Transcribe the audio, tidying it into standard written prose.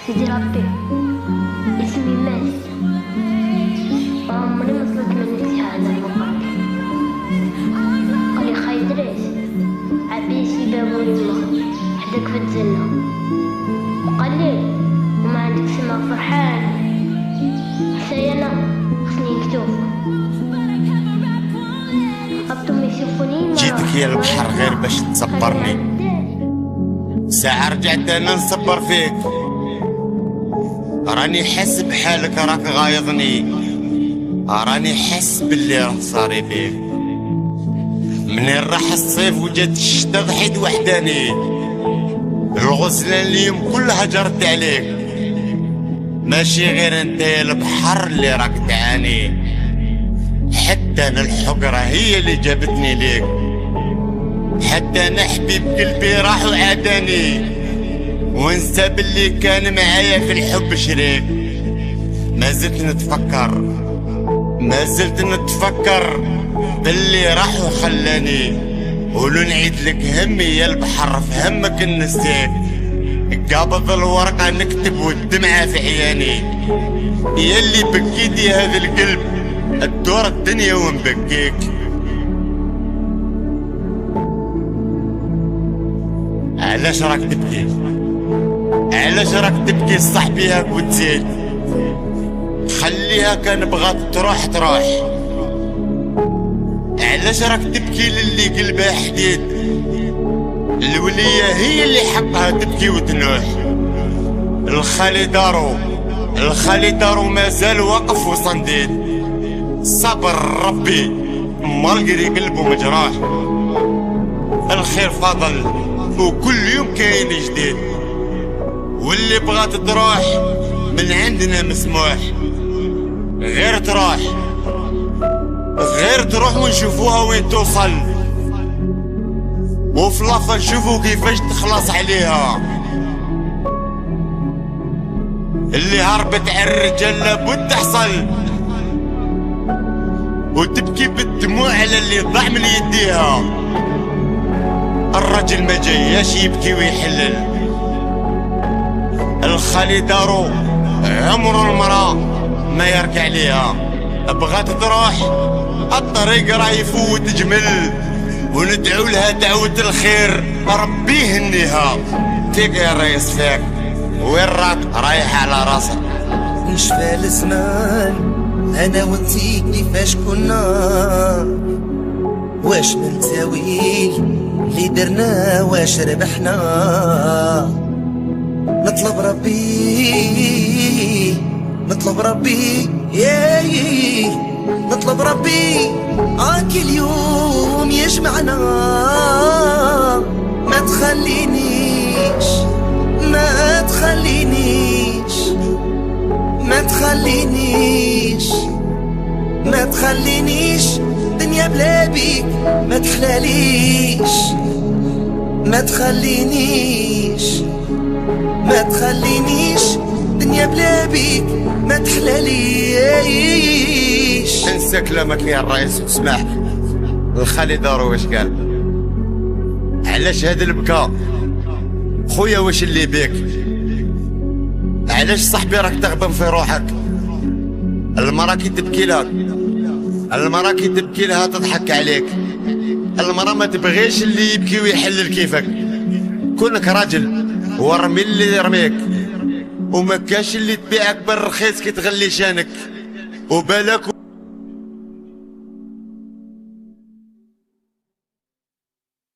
سيدي ربي، اسمي ماس، وعمري ما طلبت منك شي حاجة مقابل. قالي خاي دريس عبيسي بابو يما حداك في الجنة، وقال لي وما عندك سما فرحان حتى أنا خصني نكتب. هبطوا يشوفوني جيتك يا البحر غير باش تصبرني، ساعة رجعت انا نصبر فيك، راني حس بحالك راك غايضني، راني حس باللي راه صاري بيك. منين راح الصيف وجات الشتا ضحيت وحداني، الغسلان اليوم كلها جرت عليك، ماشي غير انت يا البحر اللي راك تعاني، حتى انا الحقرة هي اللي جابتني ليك، حتى انا حبيب قلبي راح وعاداني، وانسى باللي كان معايا في الحب شريك. ما زلت نتفكر باللي راح وخلاني، ولو نعيد لك همي يا البحر في همك نسيك، قابض الورقة نكتب والدمعة في عياني، ياللي بكيتي هذا القلب الدور الدنيا ونبكيك. علاش راك تبكي؟ علاش راك تبكي صاحبي هاك وتزيد؟ خليها كان بغات تروح. علاش راك تبكي للي قلبها حديد؟ الولية هي اللي حقها تبكي وتنوح. الخالي دارو مازال واقف وصنديد، صبر ربي مالقري قلبه مجراح. الخير فاضل وكل يوم كاين جديد، واللي بغات تروح من عندنا مسموح. غير تروح ونشوفوها وين توصل، وفي لافا نشوفو كيفاش تخلص عليها. اللي هربت على الرجال لابد تحصل، وتبكي بالدموع على اللي ضاع من يديها. الرجل ما جاياش يبكي ويحلل، الخالي دارو عمر المرأة ما يركع ليها. بغات تروح الطريق راه يفوت جمل، وندعو لها دعوة الخير ربي يهنيها. فيك يا ريس فيك، وين راك رايح على راسك؟ نشفى الزمان انا وانتي كيفاش كنا، واش من تاويل اللي درنا واش ربحنا. نطلب ربي نطلب ربي كل يوم يجمعنا. ما تخلينيش دنيا بلا بيك، ما تخلينيش دنيا بلا بيك، ما تحلاليش. انسى كلامك يا الرئيس واسمح. الخالي دارو واش قال؟ علاش هذا البكا خويا؟ واش اللي بيك؟ علاش صاحبي راك تغبن في روحك؟ المرا كي تبكي لها تضحك عليك. المرا ما تبغيش اللي يبكي ويحلل كيفك. كونك راجل ورمي اللي يرميك، وما كاش اللي تبيعك بالرخيص كي تغلي شانك. وبالك